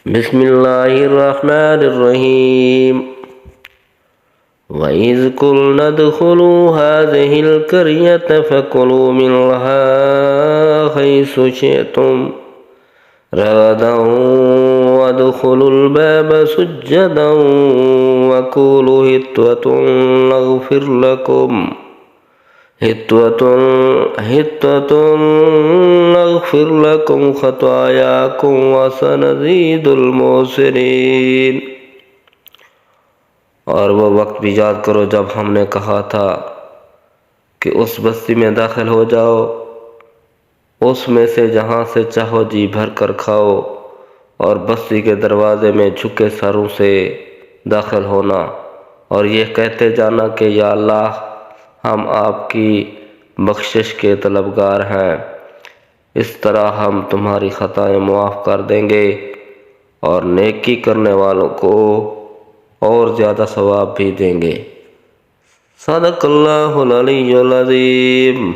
बिस्मिल्लाहिर्रहमानिर्रहीम। वइज़ क़ुल्ना उद्ख़ुलू हाज़िहिल क़र्यत फ़कुलू मिन्हा हैसु शिअ्तुम रग़दन वद्ख़ुलुल बाब सुज्जदन वक़ूलू हित्वतुन नग़फ़िर लकुम ख़तायाकुम वसनज़ीदुल मुहसिनीन। और वह वक्त भी याद करो जब हमने कहा था कि उस बस्ती में दाखिल हो जाओ, उसमें से जहाँ से चाहो जी भर कर खाओ, और बस्ती के दरवाज़े में झुके सरों से दाखिल होना और ये कहते जाना कि या अल्लाह, हम आपकी बख्शिश के तलबगार हैं। इस तरह हम तुम्हारी ख़ताएँ मुआफ़ कर देंगे और नेकी करने वालों को और ज़्यादा सवाब भी देंगे। सदक़ल्लाहुल अलीयुल अज़ीम।